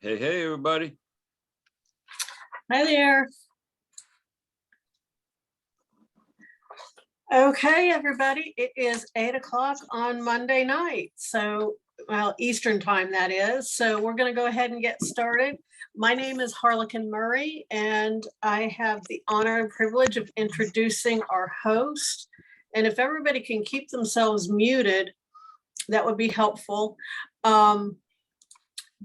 Hey, hey, everybody. Hi there. Okay, everybody, it is 8 o'clock on Monday night. So, well, Eastern time that is. So we're going to go ahead and get started. My name is Harlequin Murray, and I have the honor and privilege of introducing our host. And if everybody can keep themselves muted, that would be helpful.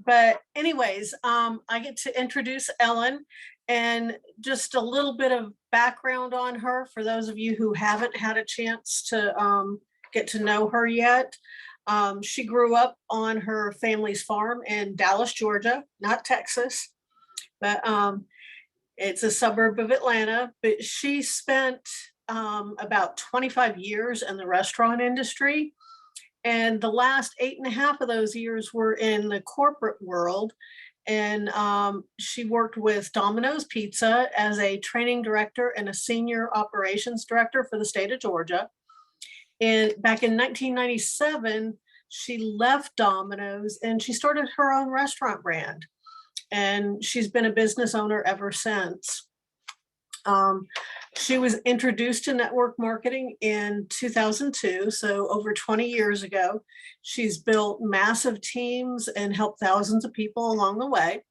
But anyways, I get to introduce Ellen, and just a little bit of background on her for those of you who haven't had a chance to get to know her yet. She grew up on her family's farm in Dallas, Georgia, not Texas, but it's a suburb of Atlanta. But she spent about 25 years in the restaurant industry. And the last 8.5 of those years were in the corporate world. And she worked with Domino's Pizza as a training director and a senior operations director for the state of Georgia. And back in 1997, she left Domino's and she started her own restaurant brand. And she's been a business owner ever since. She was introduced to network marketing in 2002, so over 20 years ago. She's built massive teams and helped thousands of people along the way.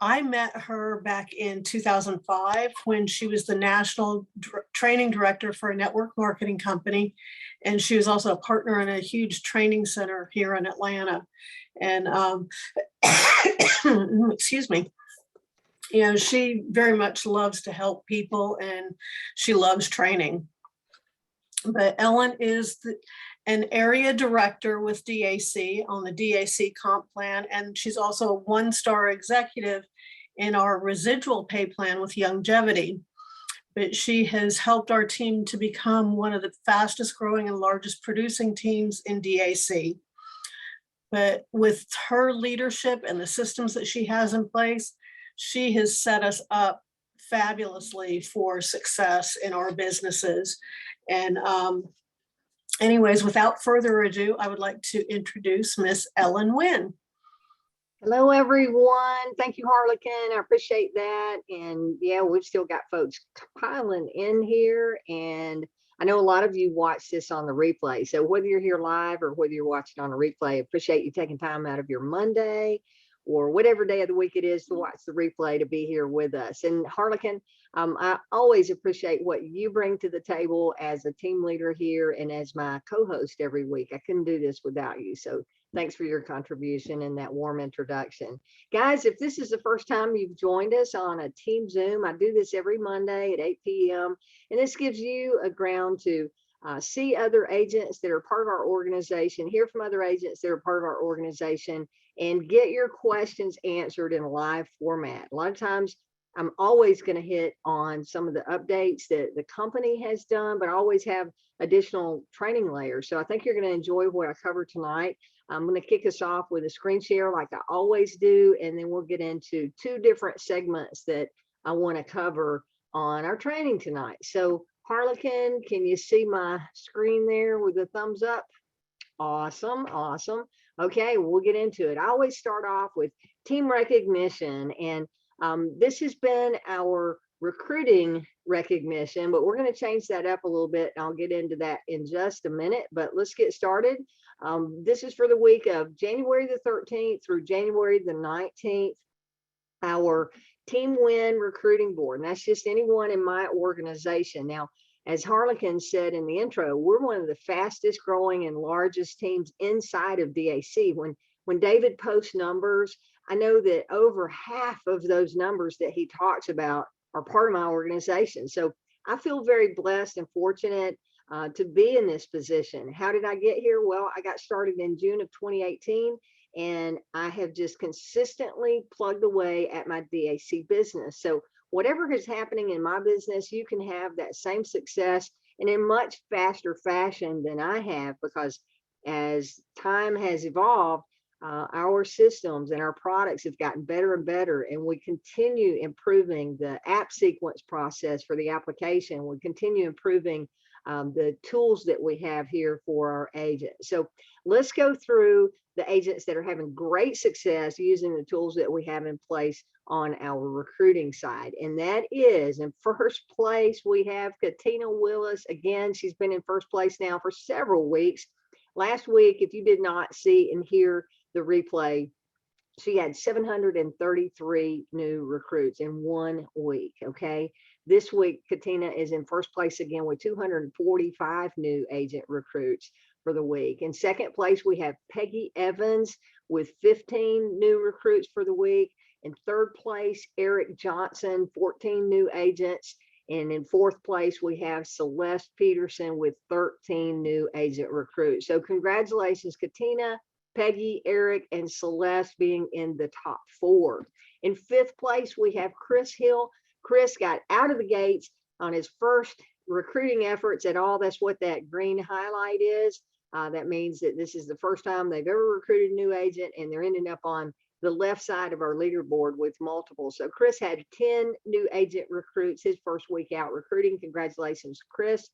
I met her back in 2005 when she was the national training director for a network marketing company. And she was also a partner in a huge training center here in Atlanta. And excuse me. You know, she very much loves to help people and she loves training. But Ellen is an area director with DAC on the DAC comp plan, and she's also a one-star executive in our residual pay plan with longevity. But she has helped our team to become one of the fastest growing and largest producing teams in DAC. But with her leadership and the systems that she has in place, she has set us up fabulously for success in our businesses. And anyways, without further ado, I would like to introduce Miss Ellen Winn. Hello, everyone. Thank you, Harlequin. I appreciate that. And yeah, we've still got folks piling in here. And I know a lot of you watch this on the replay. So whether you're here live or whether you're watching on a replay, appreciate you taking time out of your Monday or whatever day of the week it is to watch the replay to be here with us. And Harlequin, I always appreciate what you bring to the table as a team leader here and as my co-host every week. I couldn't do this without you. So thanks for your contribution and that warm introduction. Guys, if this is the first time you've joined us on a team Zoom, I do this every Monday at 8 p.m. And this gives you a ground to see other agents that are part of our organization, hear from other agents that are part of our organization, and get your questions answered in a live format. A lot of times I'm always going to hit on some of the updates that the company has done, but I always have additional training layers. So I think you're going to enjoy what I cover tonight. I'm going to kick us off with a screen share like I always do, and then we'll get into two different segments that I want to cover on our training tonight. So Harlequin, can you see my screen there with the thumbs up? Awesome, awesome. Okay, we'll get into it. I always start off with team recognition, and this has been our recruiting recognition, but we're going to change that up a little bit. And I'll get into that in just a minute, but let's get started. This is for the week of January the 13th through January the 19th. Our Team Winn recruiting board, and that's just anyone in my organization. Now, as Harlequin said in the intro, we're one of the fastest growing and largest teams inside of DAC. When David posts numbers, I know that over half of those numbers that he talks about are part of my organization. So I feel very blessed and fortunate to be in this position. How did I get here? Well, I got started in June of 2018, and I have just consistently plugged away at my DAC business. So whatever is happening in my business, you can have that same success and in much faster fashion than I have, because as time has evolved, our systems and our products have gotten better and better, and we continue improving the app sequence process for the application. We continue improving the tools that we have here for our agents. So let's go through the agents that are having great success using the tools that we have in place on our recruiting side. And that is, in first place, we have Katina Willis. Again, she's been in first place now for several weeks. Last week, if you did not see and hear the replay, she had 733 new recruits in 1 week. Okay. This week, Katina is in first place again with 245 new agent recruits for the week. In second place, we have Peggy Evans with 15 new recruits for the week. In third place, Eric Johnson, 14 new agents. And in fourth place, we have Celeste Peterson with 13 new agent recruits. So congratulations, Katina, Peggy, Eric, and Celeste being in the top 4. In fifth place, we have Chris Hill. Chris got out of the gates on his first recruiting efforts at all. That's what that green highlight is. That means that this is the first time they've ever recruited a new agent, and they're ending up on the left side of our leaderboard with multiple. So Chris had 10 new agent recruits his first week out recruiting. Congratulations, Chris.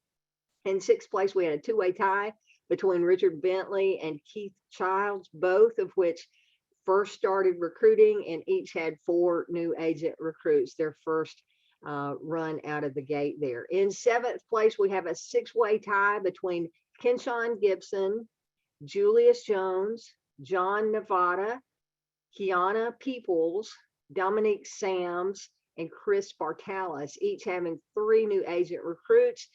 In sixth place, we had a two-way tie between Richard Bentley and Keith Childs, both of which first started recruiting, and each had 4 new agent recruits, their first run out of the gate there. In seventh place, we have a 6-way tie between Kenshawn Gibson, Julius Jones, John Nevada, Kiana Peoples, Dominique Sams, and Chris Bartalis, each having 3 new agent recruits.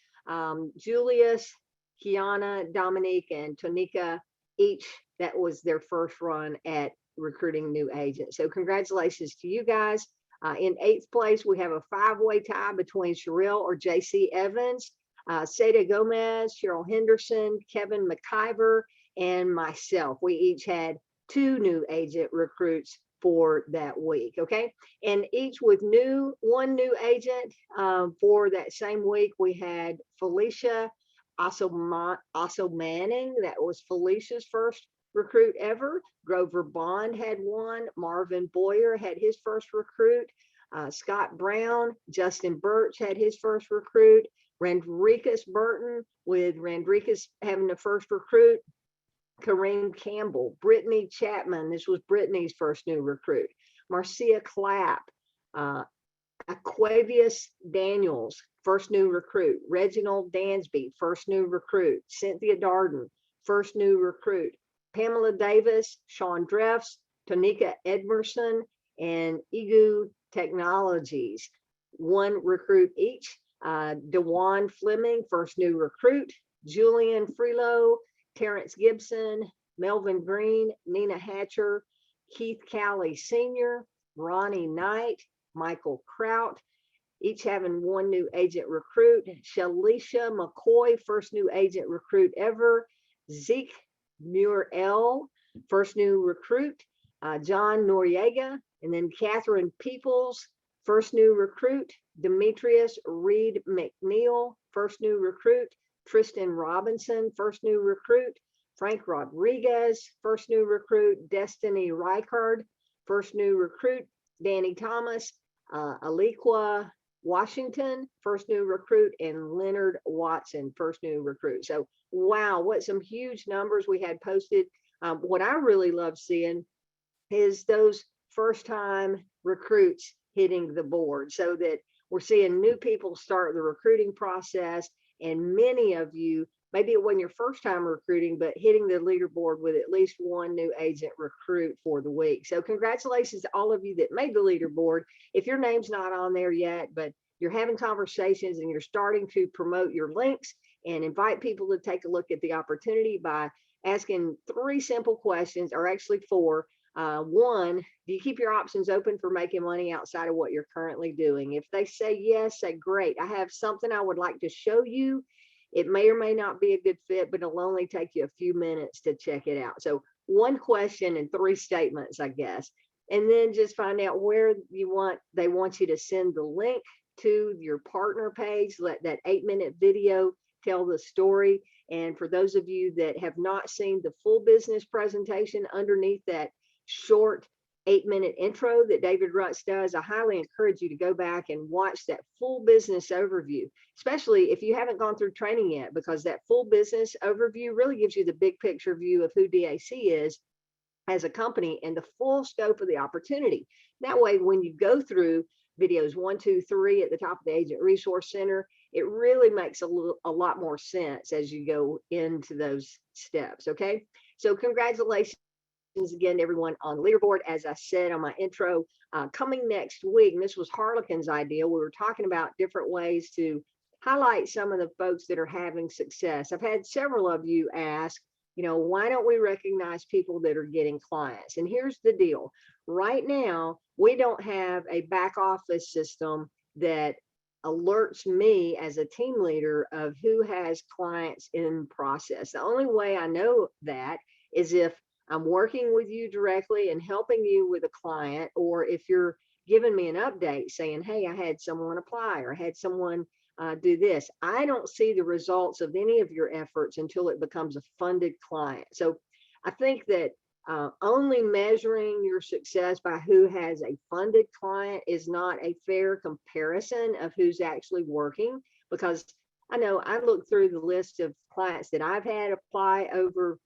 Julius, Kiana, Dominique, and Tonika, each that was their first run at recruiting new agents. So congratulations to you guys. In 8th place, we have a 5-way tie between Sherelle or JC Evans, Seda Gomez, Cheryl Henderson, Kevin McIver, and myself. We each had 2 new agent recruits for that week. Okay. And each with 1 new agent for that same week. We had Felicia also Manning. That was Felicia's first recruit ever. Grover Bond had 1. Marvin Boyer had his first recruit. Scott Brown, Justin Birch had his first recruit. Randricus Burton, with Randricus having the first recruit. Kareem Campbell, Brittany Chapman, this was Brittany's first new recruit. Marcia Clapp, Aquavius Daniels, first new recruit. Reginald Dansby, first new recruit. Cynthia Darden, first new recruit. Pamela Davis, Sean Dreffs, Tonika Edmerson, and Igu Technologies, 1 recruit each. DeJuan Fleming, first new recruit. Julian Freelo, Terrence Gibson, Melvin Green, Nina Hatcher, Keith Cowley Sr., Ronnie Knight, Michael Kraut, each having 1 new agent recruit. Shalisha McCoy, first new agent recruit ever. Zeke Murrell, first new recruit. John Noriega, and then Catherine Peoples, first new recruit. Demetrius Reed McNeil, first new recruit. Tristan Robinson, first new recruit. Frank Rodriguez, first new recruit. Destiny Reichard, first new recruit. Danny Thomas, Aliqua Washington, first new recruit, and Leonard Watson, first new recruit. So, wow, what some huge numbers we had posted. What I really love seeing is those first-time recruits hitting the board, so that we're seeing new people start the recruiting process. And many of you, maybe it wasn't your first time recruiting, but hitting the leaderboard with at least 1 new agent recruit for the week. So congratulations to all of you that made the leaderboard. If your name's not on there yet, but you're having conversations and you're starting to promote your links and invite people to take a look at the opportunity by asking 3 simple questions, or actually 4. 1, do you keep your options open for making money outside of what you're currently doing? If they say yes, say great. I have something I would like to show you. It may or may not be a good fit, but it'll only take you a few minutes to check it out. So 1 question and 3 statements, I guess. And then just find out where they want you to send the link to your partner page. Let that 8-minute video tell the story. And for those of you that have not seen the full business presentation, underneath that short 8-minute intro that David Rutz does. I highly encourage you to go back and watch that full business overview, especially if you haven't gone through training yet, because that full business overview really gives you the big picture view of who DAC is as a company and the full scope of the opportunity. That way, when you go through videos 1, 2, 3 at the top of the Agent Resource Center, it really makes a lot more sense as you go into those steps. Okay, so congratulations again, everyone on Leaderboard. As I said on my intro, coming next week, and this was Harlequin's idea, we were talking about different ways to highlight some of the folks that are having success. I've had several of you ask, why don't we recognize people that are getting clients? And here's the deal. Right now, we don't have a back office system that alerts me as a team leader of who has clients in process. The only way I know that is if I'm working with you directly and helping you with a client, or if you're giving me an update saying, hey, I had someone apply or I had someone do this. I don't see the results of any of your efforts until it becomes a funded client. So I think that only measuring your success by who has a funded client is not a fair comparison of who's actually working, because I know I look through the list of clients that I've had apply over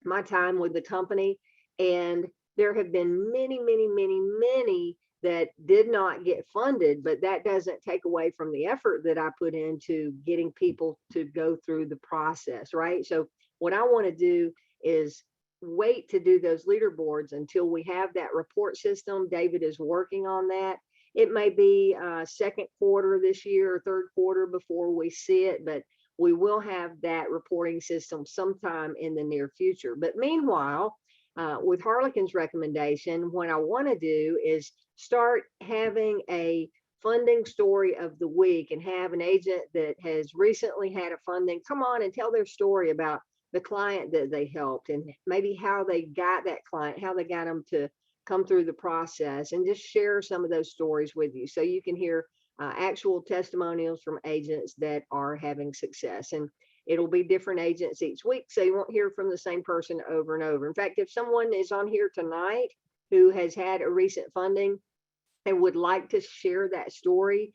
my time with the company, and there have been many that did not get funded, but that doesn't take away from the effort that I put into getting people to go through the process, right? So what I want to do is wait to do those leaderboards until we have that report system. David is working on that. It may be second quarter this year or third quarter before we see it, but we will have that reporting system sometime in the near future. But meanwhile, with Harlequin's recommendation, what I want to do is start having a funding story of the week and have an agent that has recently had a funding come on and tell their story about the client that they helped and maybe how they got that client, how they got them to come through the process, and just share some of those stories with you so you can hear actual testimonials from agents that are having success. And it'll be different agents each week, so you won't hear from the same person over and over. In fact, if someone is on here tonight who has had a recent funding and would like to share that story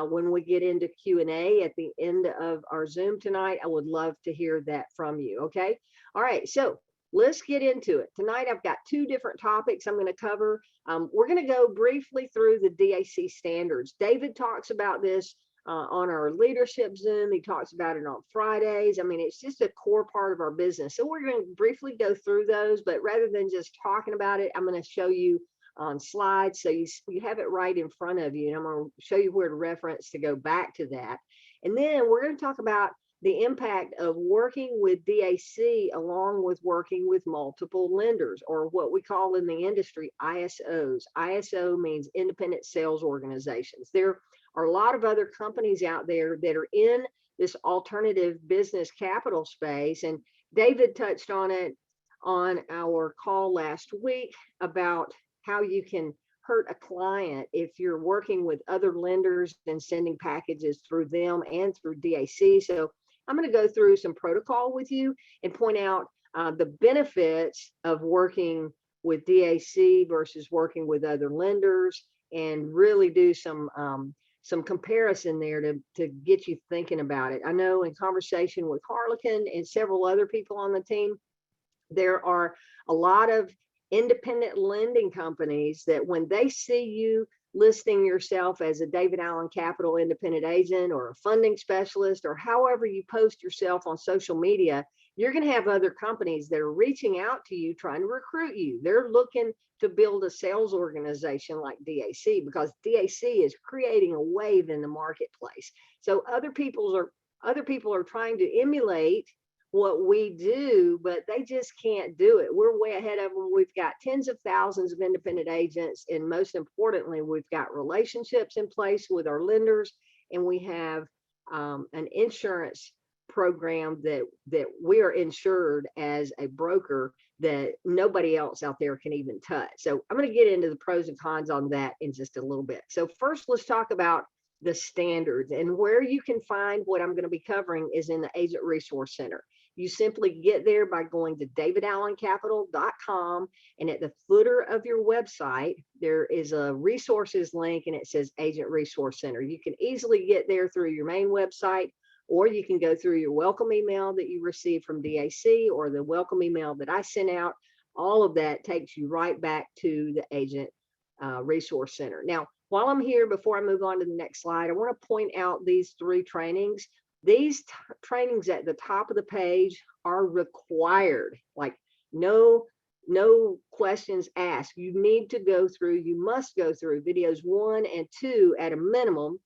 when we get into Q&A at the end of our Zoom tonight, I would love to hear that from you. Okay. All right. So let's get into it. Tonight, I've got 2 different topics I'm going to cover. We're going to go briefly through the DAC standards. David talks about this on our leadership Zoom. He talks about it on Fridays. I mean, it's just a core part of our business. So we're going to briefly go through those, but rather than just talking about it, I'm going to show you on slides so you have it right in front of you. And I'm going to show you where to reference to go back to that. And then we're going to talk about the impact of working with DAC along with working with multiple lenders, or what we call in the industry ISOs. ISO means independent sales organizations. There are a lot of other companies out there that are in this alternative business capital space, and David touched on it on our call last week about how you can hurt a client if you're working with other lenders and sending packages through them and through DAC. So I'm going to go through some protocol with you and point out the benefits of working with DAC versus working with other lenders, and really do some comparison there to get you thinking about it. I know in conversation with Harlequin and several other people on the team, there are a lot of independent lending companies that when they see you listing yourself as a David Allen Capital independent agent or a funding specialist, or however you post yourself on social media, you're going to have other companies that are reaching out to you trying to recruit you. They're looking to build a sales organization like DAC, because DAC is creating a wave in the marketplace. So other people are trying to emulate what we do, but they just can't do it. We're way ahead of them. We've got tens of thousands of independent agents, and most importantly, we've got relationships in place with our lenders, and we have an insurance program that we are insured as a broker that nobody else out there can even touch. So I'm going to get into the pros and cons on that in just a little bit. So first, let's talk about the standards, and where you can find what I'm going to be covering is in the Agent Resource Center. You simply get there by going to davidallencapital.com, and at the footer of your website, there is a resources link and it says Agent Resource Center. You can easily get there through your main website, or you can go through your welcome email that you received from DAC or the welcome email that I sent out. All of that takes you right back to the Agent Resource Center. Now, while I'm here, before I move on to the next slide, I want to point out these 3 trainings. These trainings at the top of the page are required, like no questions asked. You need to go through, you must go through videos 1 and 2 at a minimum.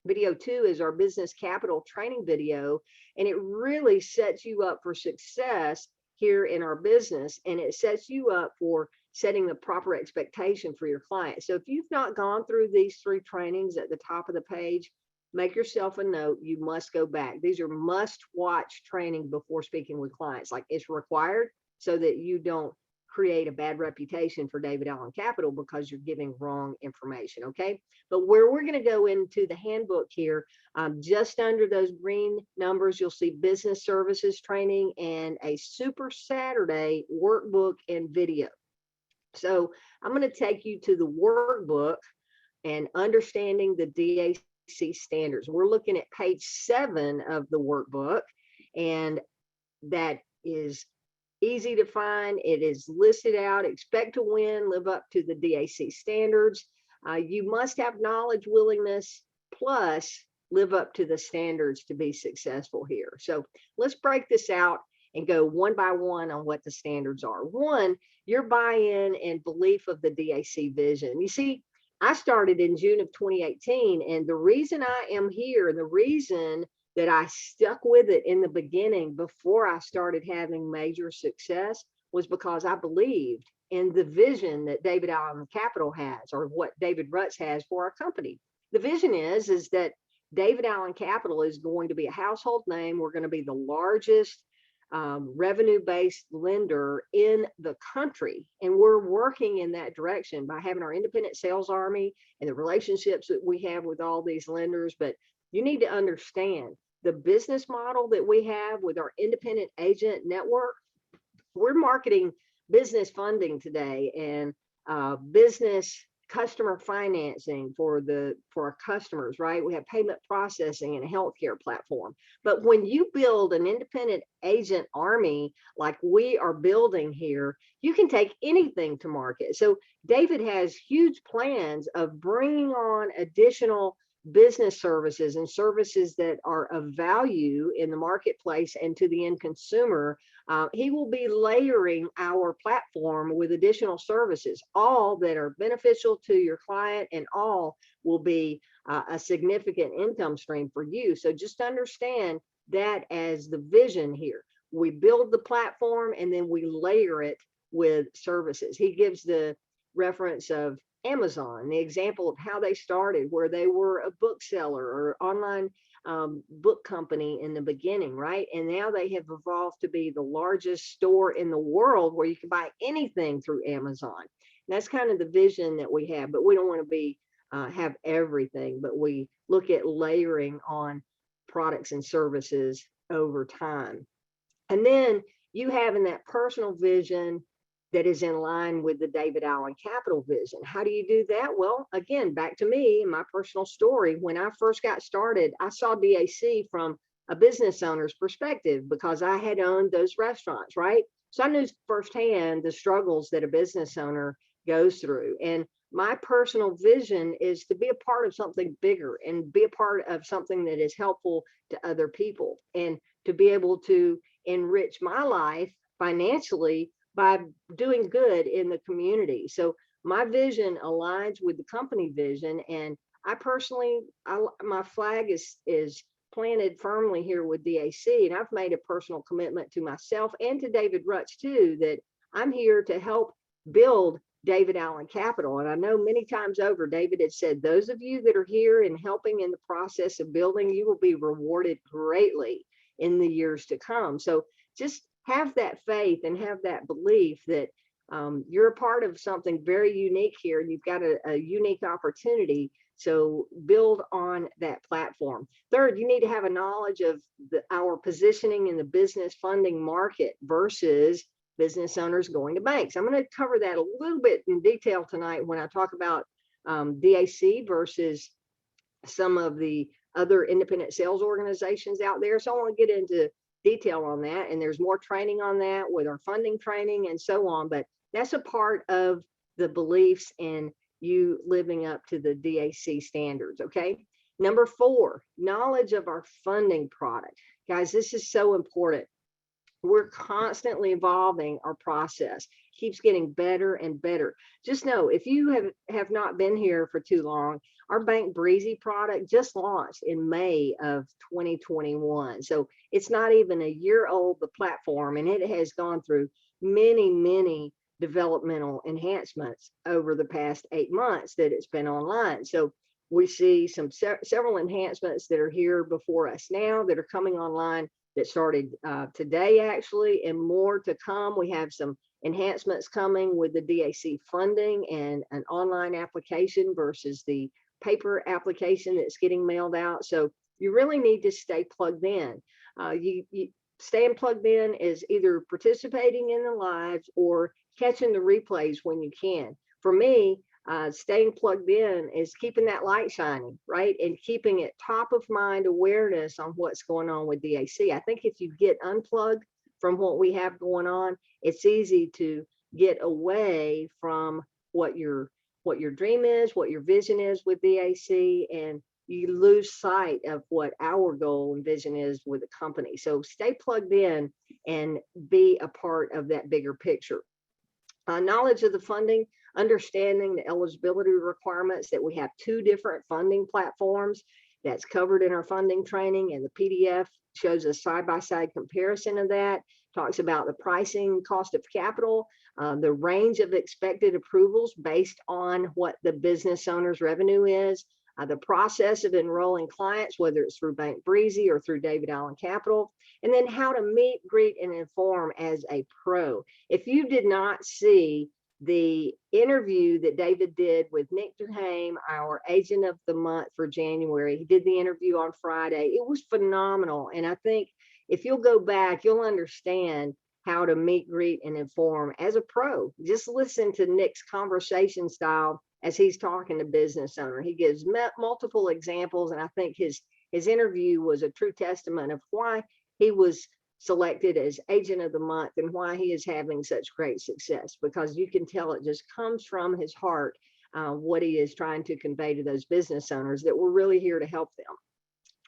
Video 2 is our business capital training video, and it really sets you up for success here in our business, and it sets you up for setting the proper expectation for your clients. So if you've not gone through these 3 trainings at the top of the page, make yourself a note. You must go back. These are must-watch training before speaking with clients. Like, it's required so that you don't create a bad reputation for David Allen Capital because you're giving wrong information, okay? But where we're going to go into the handbook here, just under those green numbers, you'll see business services training and a Super Saturday workbook and video. So I'm going to take you to the workbook and understanding the DAC standards. We're looking at page 7 of the workbook, and that is easy to find. It is listed out. Expect to win, live up to the DAC standards. You must have knowledge, willingness, plus live up to the standards to be successful here. So let's break this out and go one by one on what the standards are. 1, your buy-in and belief of the DAC vision. You see, I started in June of 2018, and the reason I am here, and the reason that I stuck with it in the beginning before I started having major success, was because I believed in the vision that David Allen Capital has, or what David Rutz has for our company. The vision is that David Allen Capital is going to be a household name. We're going to be the largest revenue-based lender in the country. And we're working in that direction by having our independent sales army and the relationships that we have with all these lenders. But you need to understand the business model that we have with our independent agent network. We're marketing business funding today and business customer financing for our customers, right? We have payment processing and a healthcare platform. But when you build an independent agent army like we are building here, you can take anything to market. So David has huge plans of bringing on additional business services and services that are of value in the marketplace and to the end consumer. He will be layering our platform with additional services, all that are beneficial to your client, and all will be a significant income stream for you. So just understand that as the vision here. We build the platform and then we layer it with services. He gives the reference of Amazon, the example of how they started, where they were a bookseller or online book company in the beginning, right? And now they have evolved to be the largest store in the world where you can buy anything through Amazon. And that's kind of the vision that we have, but we don't want to be have everything, but we look at layering on products and services over time. And then you having that personal vision that is in line with the David Allen Capital vision. How do you do that? Well, again, back to me and my personal story. When I first got started, I saw DAC from a business owner's perspective because I had owned those restaurants, right? So I knew firsthand the struggles that a business owner goes through. And my personal vision is to be a part of something bigger and be a part of something that is helpful to other people, and to be able to enrich my life financially by doing good in the community. So my vision aligns with the company vision. And I personally, my flag is planted firmly here with DAC. And I've made a personal commitment to myself and to David Rutz too, that I'm here to help build David Allen Capital. And I know many times over, David had said, those of you that are here and helping in the process of building, you will be rewarded greatly in the years to come. So just have that faith and have that belief that you're a part of something very unique here. You've got a unique opportunity So build on that platform. Third, you need to have a knowledge of our positioning in the business funding market versus business owners going to banks. I'm going to cover that a little bit in detail tonight when I talk about DAC versus some of the other independent sales organizations out there. So I want to get into detail on that. And there's more training on that with our funding training and so on. But that's a part of the beliefs in you living up to the DAC standards. Okay. Number 4, knowledge of our funding product. Guys, this is so important. We're constantly evolving our process, keeps getting better and better. Just know, if you have not been here for too long, our Bank Breezy product just launched in May of 2021. So it's not even a year old, the platform, and it has gone through many developmental enhancements over the past 8 months that it's been online. So we see several enhancements that are here before us now that are coming online that started today, actually, and more to come. We have some enhancements coming with the DAC funding and an online application versus the paper application that's getting mailed out. So you really need to stay plugged in. Staying plugged in is either participating in the lives or catching the replays when you can. For me, staying plugged in is keeping that light shining, right? And keeping it top of mind awareness on what's going on with DAC. I think if you get unplugged from what we have going on, it's easy to get away from what your dream is, what your vision is with DAC, and you lose sight of what our goal and vision is with the company. So stay plugged in and be a part of that bigger picture. Knowledge of the funding, understanding the eligibility requirements, that we have 2 different funding platforms that's covered in our funding training, and the PDF shows a side-by-side comparison of that, talks about the pricing, cost of capital, the range of expected approvals based on what the business owner's revenue is, the process of enrolling clients, whether it's through Bank Breezy or through David Allen Capital, and then how to meet, greet, and inform as a pro. If you did not see the interview that David did with Nick Duhame, our agent of the month for January, he did the interview on Friday. It was phenomenal. And I think if you'll go back, you'll understand how to meet, greet, and inform as a pro. Just listen to Nick's conversation style as he's talking to business owner. He gives multiple examples, and I think his interview was a true testament of why he was selected as agent of the month and why he is having such great success, because you can tell it just comes from his heart, what he is trying to convey to those business owners, that we're really here to help them.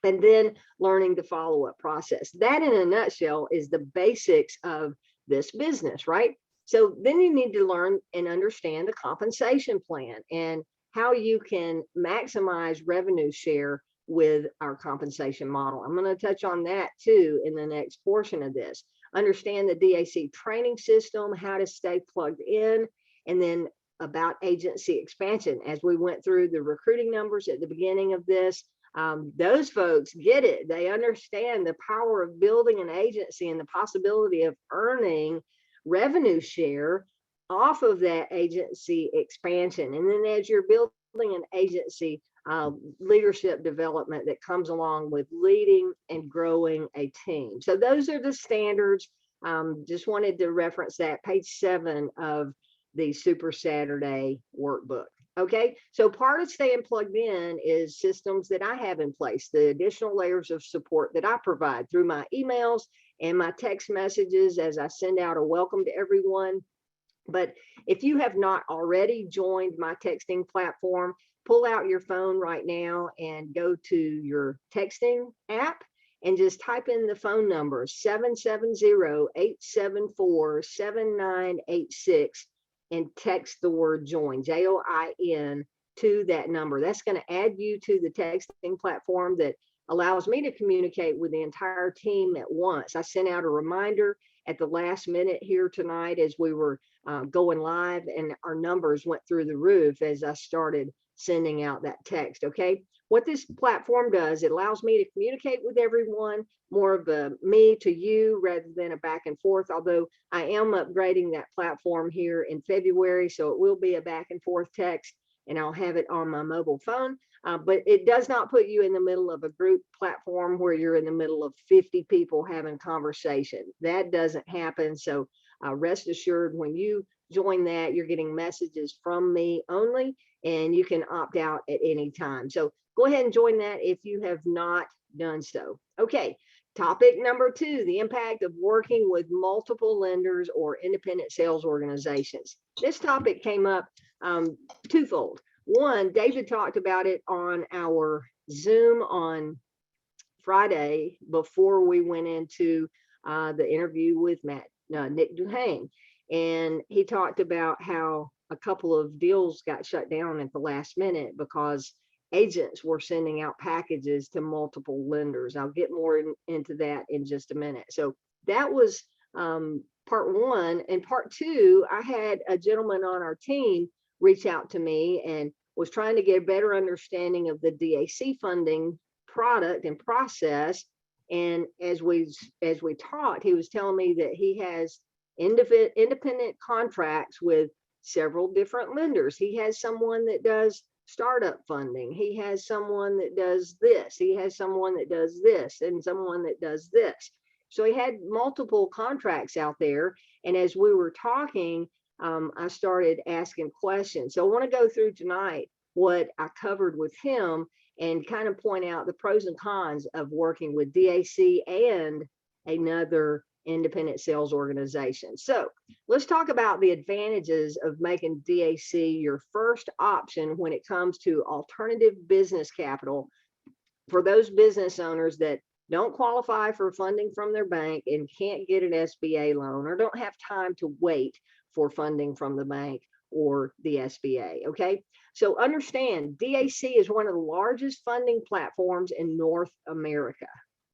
And then learning the follow-up process. That in a nutshell is the basics of this business, right? So then you need to learn and understand the compensation plan and how you can maximize revenue share with our compensation model. I'm going to touch on that too in the next portion of this. Understand the DAC training system, how to stay plugged in, and then about agency expansion. As we went through the recruiting numbers at the beginning of this, those folks get it. They understand the power of building an agency and the possibility of earning revenue share off of that agency expansion. And then as you're building an agency, leadership development that comes along with leading and growing a team. So those are the standards. Just wanted to reference that, page 7 of the Super Saturday workbook. Okay, so part of staying plugged in is systems that I have in place, the additional layers of support that I provide through my emails and my text messages as I send out a welcome to everyone. But if you have not already joined my texting platform, pull out your phone right now and go to your texting app and just type in the phone number 770-874-7986 and text the word join, JOIN, to that number. That's going to add you to the texting platform that allows me to communicate with the entire team at once. I sent out a reminder at the last minute here tonight as we were going live, and our numbers went through the roof as I started sending out that text. Okay, what this platform does, it allows me to communicate with everyone, more of a me to you rather than a back and forth, although I am upgrading that platform here in February, so it will be a back and forth text. and I'll have it on my mobile phone. But it does not put you in the middle of a group platform where you're in the middle of 50 people having conversation. That doesn't happen. So rest assured, when you join that, you're getting messages from me only, and you can opt out at any time. So go ahead and join that if you have not done so. Okay, topic number 2, the impact of working with multiple lenders or independent sales organizations. This topic came up twofold. One, David talked about it on our Zoom on Friday before we went into the interview with Nick Duhane. And he talked about how a couple of deals got shut down at the last minute because agents were sending out packages to multiple lenders. I'll get more into that in just a minute. So that was part 1. And part 2, I had a gentleman on our team reach out to me and was trying to get a better understanding of the DAC funding product and process. And as we talked, he was telling me that he has independent contracts with several different lenders. He has someone that does startup funding. He has someone that does this. He has someone that does this, and someone that does this. So he had multiple contracts out there. And as we were talking, I started asking questions. So I want to go through tonight what I covered with him and kind of point out the pros and cons of working with DAC and another independent sales organization. So let's talk about the advantages of making DAC your first option when it comes to alternative business capital for those business owners that don't qualify for funding from their bank and can't get an SBA loan or don't have time to wait for funding from the bank or the SBA. Okay, so understand DAC is one of the largest funding platforms in North America,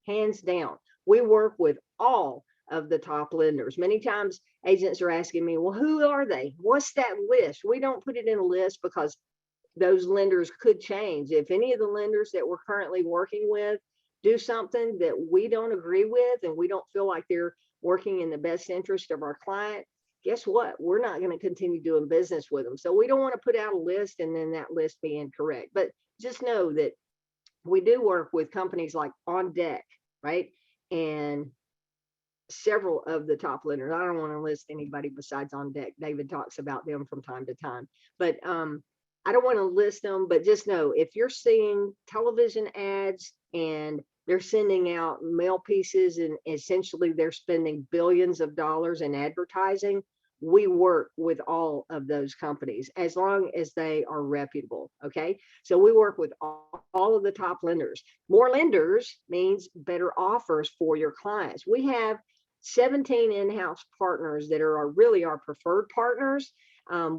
hands down. We work with all of the top lenders. Many times agents are asking me, well, who are they? What's that list? We don't put it in a list because those lenders could change. If any of the lenders that we're currently working with do something that we don't agree with and we don't feel like they're working in the best interest of our client, guess what? We're not going to continue doing business with them. So we don't want to put out a list and then that list be incorrect. But just know that we do work with companies like On Deck, right? And several of the top lenders. I don't want to list anybody besides On Deck. David talks about them from time to time. But I don't want to list them, but just know if you're seeing television ads and they're sending out mail pieces and essentially they're spending billions of dollars in advertising, we work with all of those companies as long as they are reputable. Okay, so we work with all of the top lenders. More lenders means better offers for your clients. We have 17 in-house partners that are really our preferred partners.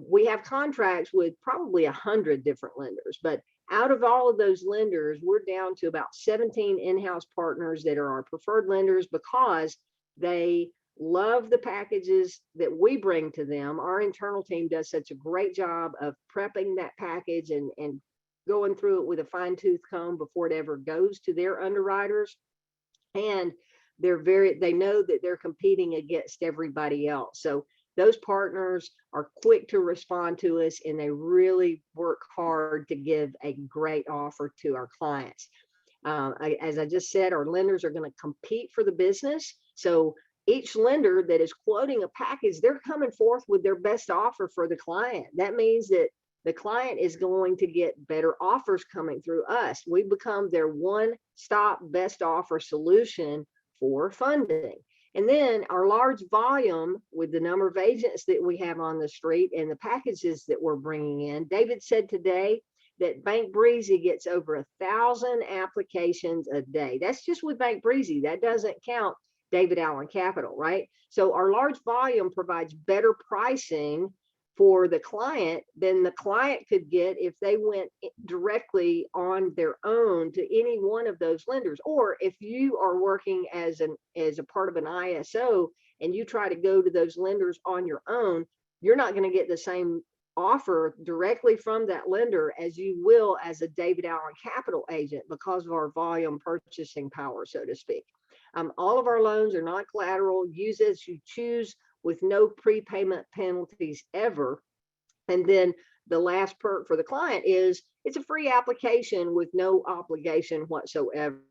We have contracts with probably 100 different lenders, but out of all of those lenders, we're down to about 17 in-house partners that are our preferred lenders because they love the packages that we bring to them. Our internal team does such a great job of prepping that package and going through it with a fine-tooth comb before it ever goes to their underwriters. And they know that they're competing against everybody else. So those partners are quick to respond to us and they really work hard to give a great offer to our clients. As I just said, our lenders are going to compete for the business. So each lender that is quoting a package, they're coming forth with their best offer for the client. That means that the client is going to get better offers coming through us. We become their one-stop best offer solution for funding. And then our large volume with the number of agents that we have on the street and the packages that we're bringing in. David said today that Bank Breezy gets over 1,000 applications a day. That's just with Bank Breezy. That doesn't count David Allen Capital, right? So our large volume provides better pricing for the client than the client could get if they went directly on their own to any one of those lenders. Or if you are working as a part of an ISO and you try to go to those lenders on your own, you're not going to get the same offer directly from that lender as you will as a David Allen Capital agent because of our volume purchasing power, so to speak. All of our loans are not collateral. Use as you choose with no prepayment penalties ever. And then the last perk for the client is it's a free application with no obligation whatsoever.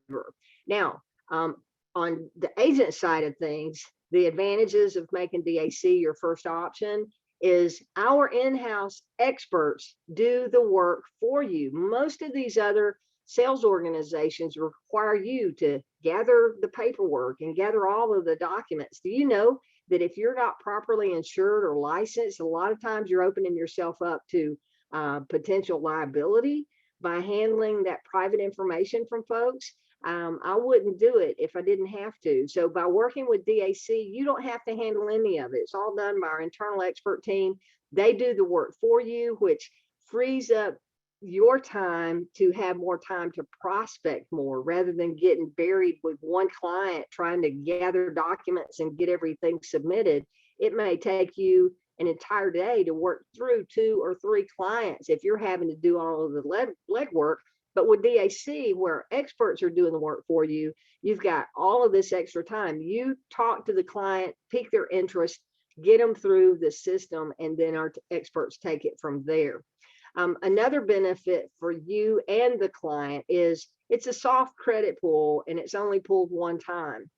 Now, on the agent side of things, the advantages of making DAC your first option is our in-house experts do the work for you. Most of these other sales organizations require you to gather the paperwork and gather all of the documents. Do you know that if you're not properly insured or licensed, a lot of times you're opening yourself up to potential liability by handling that private information from folks? I wouldn't do it if I didn't have to. So by working with DAC, you don't have to handle any of it. It's all done by our internal expert team. They do the work for you, which frees up your time to have more time to prospect more rather than getting buried with one client trying to gather documents and get everything submitted. It may take you an entire day to work through 2 or 3 clients if you're having to do all of the legwork. But with DAC, where experts are doing the work for you, you've got all of this extra time. You talk to the client, pique their interest, get them through the system, and then our experts take it from there. Another benefit for you and the client is it's a soft credit pull and it's only pulled one time.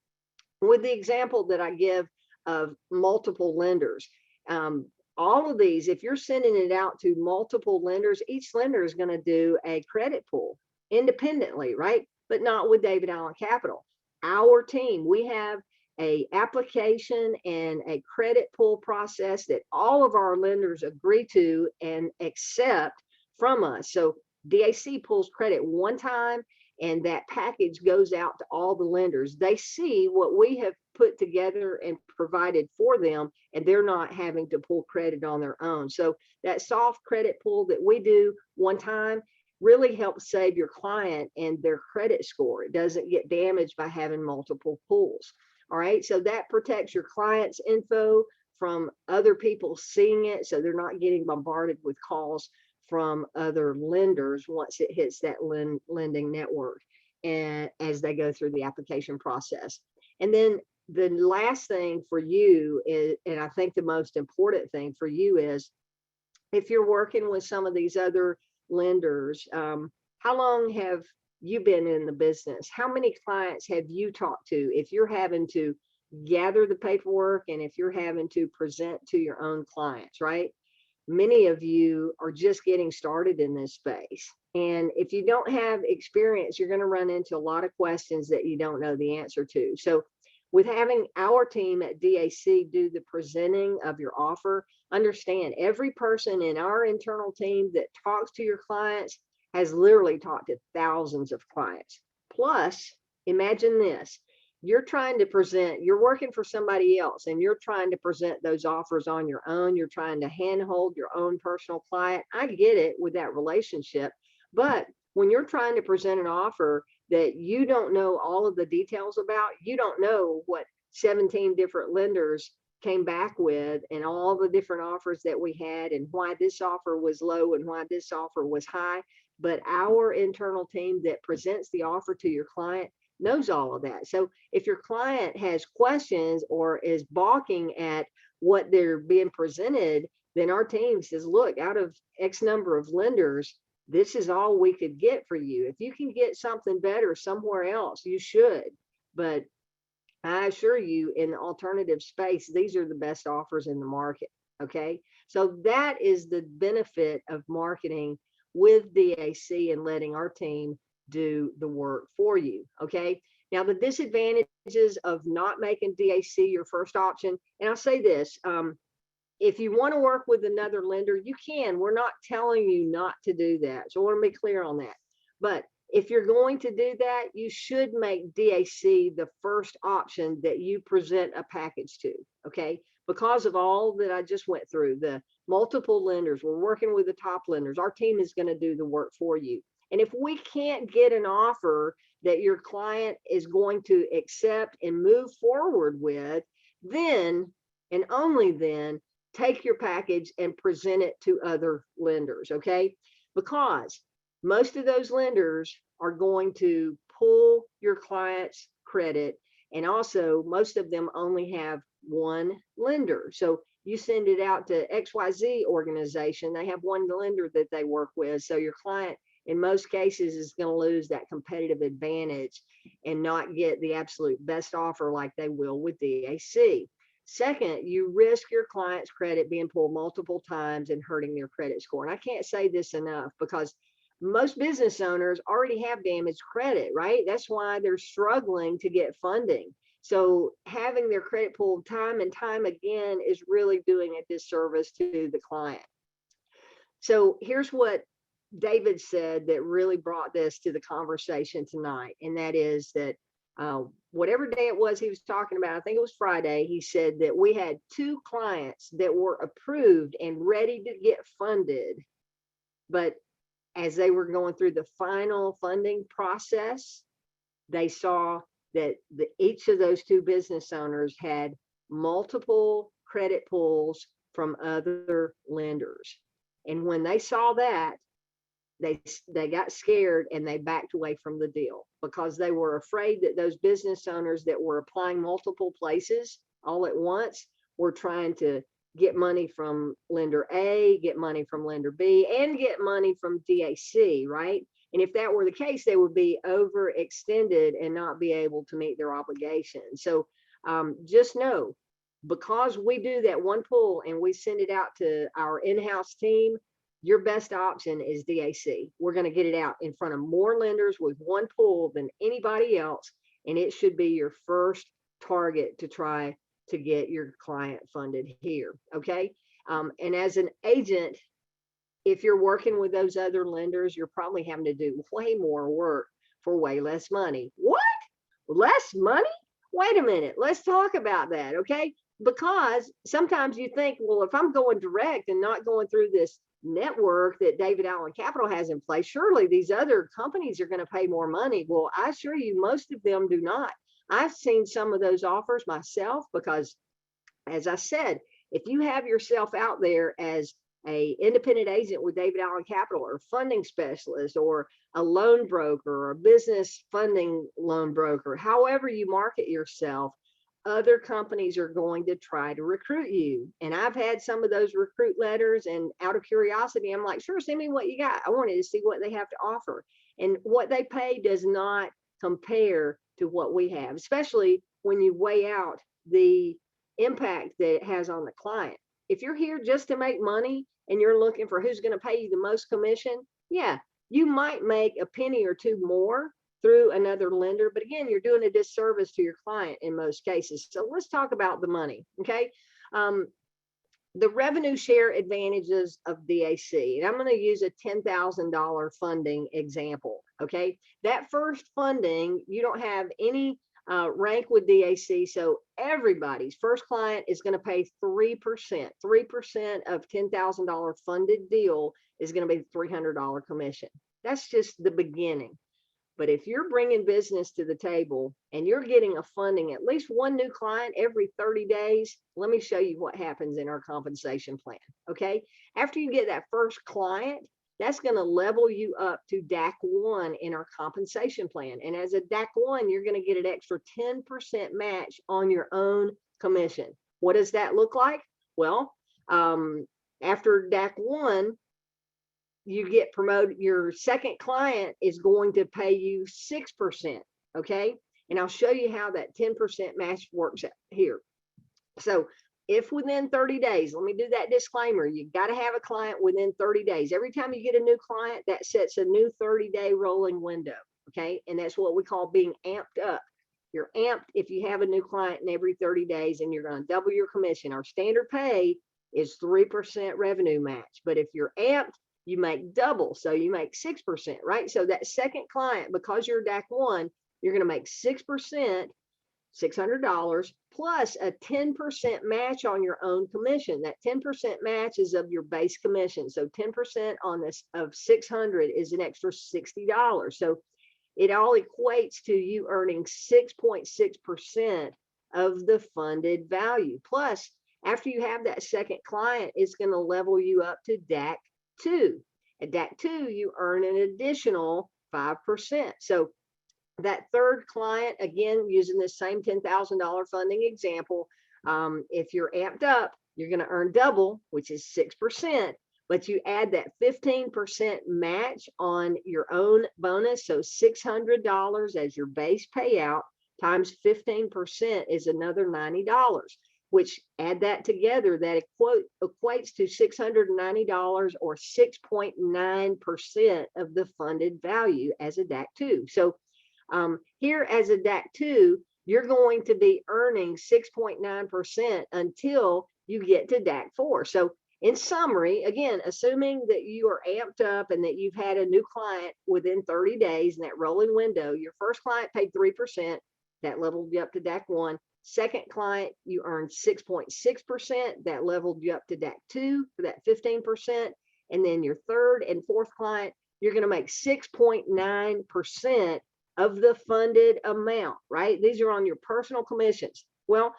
With the example that I give of multiple lenders, all of these, if you're sending it out to multiple lenders, each lender is going to do a credit pull independently, right? But not with David Allen Capital. Our team, we have a application and a credit pull process that all of our lenders agree to and accept from us. So DAC pulls credit one time, and that package goes out to all the lenders. They see what we have put together and provided for them, and they're not having to pull credit on their own. So that soft credit pull that we do one time really helps save your client and their credit score. It doesn't get damaged by having multiple pulls. All right, so that protects your client's info from other people seeing it, so they're not getting bombarded with calls from other lenders once it hits that lending network and as they go through the application process. And then the last thing for you is, and I think the most important thing for you is, if you're working with some of these other lenders, how long have you been in the business? How many clients have you talked to? If you're having to gather the paperwork and if you're having to present to your own clients, right? Many of you are just getting started in this space. And if you don't have experience, you're going to run into a lot of questions that you don't know the answer to. So with having our team at DAC do the presenting of your offer, understand every person in our internal team that talks to your clients has literally talked to thousands of clients. Plus, imagine this. You're trying to present, you're working for somebody else and you're trying to present those offers on your own. You're trying to handhold your own personal client. I get it with that relationship. But when you're trying to present an offer that you don't know all of the details about, you don't know what 17 different lenders came back with and all the different offers that we had and why this offer was low and why this offer was high. But our internal team that presents the offer to your client knows all of that. So if your client has questions or is balking at what they're being presented, then our team says, look, out of X number of lenders, this is all we could get for you. If you can get something better somewhere else, you should. But I assure you, in the alternative space, these are the best offers in the market. Okay. So that is the benefit of marketing with DAC and letting our team do the work for you. Okay. Now, the disadvantages of not making DAC your first option, and I'll say this, if you want to work with another lender, you can. We're not telling you not to do that. So I want to be clear on that. But if you're going to do that, you should make DAC the first option that you present a package to, okay? Because of all that I just went through, the multiple lenders, we're working with the top lenders, our team is going to do the work for you. And if we can't get an offer that your client is going to accept and move forward with, then, and only then, take your package and present it to other lenders, okay? Because most of those lenders are going to pull your client's credit, and also most of them only have one lender. So you send it out to XYZ organization, they have one lender that they work with. So your client in most cases is going to lose that competitive advantage and not get the absolute best offer like they will with DAC. Second, you risk your client's credit being pulled multiple times and hurting their credit score. And I can't say this enough, because most business owners already have damaged credit, right? That's why they're struggling to get funding. So having their credit pulled time and time again is really doing a disservice to the client. So here's what David said that really brought this to the conversation tonight. And that is that whatever day it was he was talking about, I think it was Friday, he said that we had 2 clients that were approved and ready to get funded. But as they were going through the final funding process, they saw that each of those 2 business owners had multiple credit pulls from other lenders. And when they saw that, they got scared and they backed away from the deal, because they were afraid that those business owners that were applying multiple places all at once were trying to get money from lender A, get money from lender B, and get money from DAC, right? And if that were the case, they would be overextended and not be able to meet their obligations. So just know, because we do that one pull and we send it out to our in-house team, your best option is DAC. We're going to get it out in front of more lenders with one pull than anybody else. And it should be your first target to try to get your client funded here. Okay. And as an agent, if you're working with those other lenders, you're probably having to do way more work for way less money. What? Less money? Wait a minute. Let's talk about that. Okay. Because sometimes you think, well, if I'm going direct and not going through this network that David Allen Capital has in place, surely these other companies are going to pay more money. Well, I assure you, most of them do not. I've seen some of those offers myself, because as I said, if you have yourself out there as a independent agent with David Allen Capital, or funding specialist, or a loan broker, or a business funding loan broker, however you market yourself, other companies are going to try to recruit you. And I've had some of those recruit letters, and out of curiosity, I'm like, sure, send me what you got. I wanted to see what they have to offer. And what they pay does not compare to what we have, especially when you weigh out the impact that it has on the client. If you're here just to make money and you're looking for who's going to pay you the most commission, yeah, you might make a penny or 2 more through another lender, but again, you're doing a disservice to your client in most cases. So let's talk about the money. Okay. The revenue share advantages of DAC, and I'm going to use a $10,000 funding example. Okay. That first funding, you don't have any rank with DAC. So everybody's first client is going to pay 3%. 3% of $10,000 funded deal is going to be $300 commission. That's just the beginning. But if you're bringing business to the table and you're getting a funding, at least one new client every 30 days, let me show you what happens in our compensation plan. Okay. After you get that first client, that's going to level you up to DAC 1 in our compensation plan. And as a DAC 1, you're going to get an extra 10% match on your own commission. What does that look like? Well, after DAC 1, you get promoted. Your second client is going to pay you 6%. Okay. And I'll show you how that 10% match works out here. So if within 30 days, let me do that disclaimer, you got to have a client within 30 days. Every time you get a new client, that sets a new 30-day rolling window. Okay. And that's what we call being amped up. You're amped if you have a new client in every 30 days, and you're going to double your commission. Our standard pay is 3% revenue match. But if you're amped, you make double. So you make 6%, right? So that second client, because you're DAC 1, you're going to make 6%, $600, plus a 10% match on your own commission. That 10% match is of your base commission. So 10% on this of 600 is an extra $60. So it all equates to you earning 6.6% of the funded value. Plus, after you have that second client, it's going to level you up to DAC 2. At DAC 2, you earn an additional 5%. So that third client, again, using this same $10,000 funding example, If you're amped up, you're going to earn double, which is 6%, but you add that 15% match on your own bonus. So $600 as your base payout times 15% is another $90, which add that together, that equates to $690 or 6.9% of the funded value as a DAC2. So here as a DAC2, you're going to be earning 6.9% until you get to DAC4. So in summary, again, assuming that you are amped up and that you've had a new client within 30 days in that rolling window, your first client paid 3%, that leveled you up to DAC1. Second client, you earned 6.6%, that leveled you up to DAC2 for that 15%. And then your third and fourth client, you're going to make 6.9% of the funded amount, right? These are on your personal commissions. Well,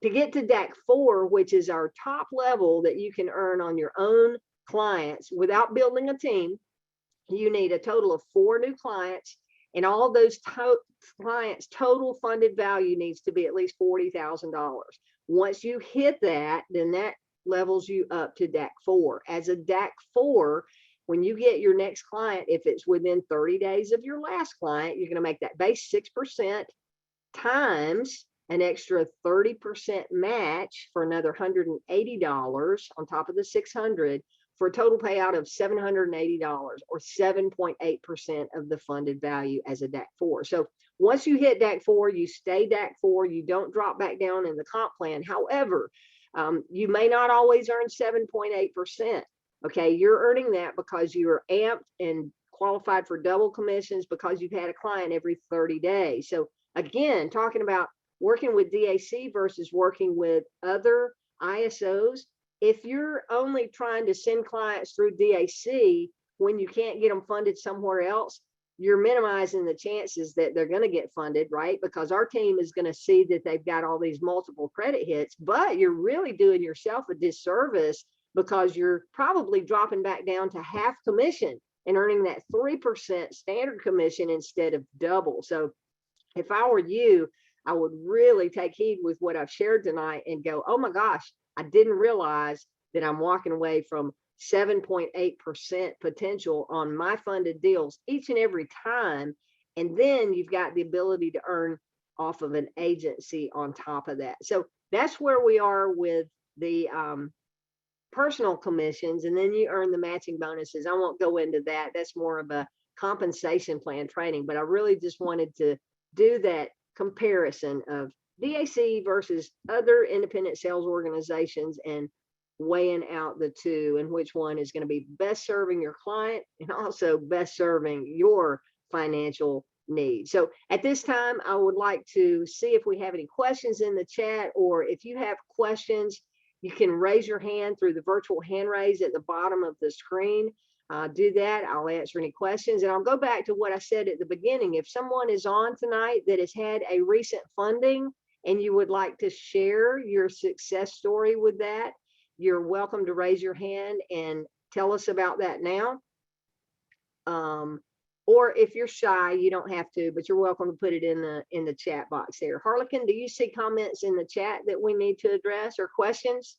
to get to DAC4, which is our top level that you can earn on your own clients without building a team, you need a total of 4 new clients, and all of those clients' total funded value needs to be at least $40,000. Once you hit that, then that levels you up to DAC4. As a DAC4, when you get your next client, if it's within 30 days of your last client, you're going to make that base 6% times an extra 30% match for another $180 on top of the 600 for a total payout of $780 or 7.8% of the funded value as a DAC4. So once you hit DAC4, you stay DAC4, you don't drop back down in the comp plan. However, you may not always earn 7.8%. Okay, you're earning that because you're amped and qualified for double commissions because you've had a client every 30 days. So again, talking about working with DAC versus working with other ISOs, if you're only trying to send clients through DAC when you can't get them funded somewhere else, you're minimizing the chances that they're going to get funded, right? Because our team is going to see that they've got all these multiple credit hits, but you're really doing yourself a disservice because you're probably dropping back down to half commission and earning that 3% standard commission instead of double. So if I were you, I would really take heed with what I've shared tonight and go, oh my gosh, I didn't realize that I'm walking away from 7.8% potential on my funded deals each and every time. And then you've got the ability to earn off of an agency on top of that. So that's where we are with the personal commissions. And then you earn the matching bonuses. I won't go into that. That's more of a compensation plan training, but I really just wanted to do that comparison of DAC versus other independent sales organizations and weighing out the two and which one is going to be best serving your client and also best serving your financial needs. So at this time, I would like to see if we have any questions in the chat, or if you have questions, you can raise your hand through the virtual hand raise at the bottom of the screen. Do that. I'll answer any questions. And I'll go back to what I said at the beginning. If someone is on tonight that has had a recent funding and you would like to share your success story with that, you're welcome to raise your hand and tell us about that now. Or if you're shy, you don't have to, but you're welcome to put it in the chat box there. Harlequin, do you see comments in the chat that we need to address or questions?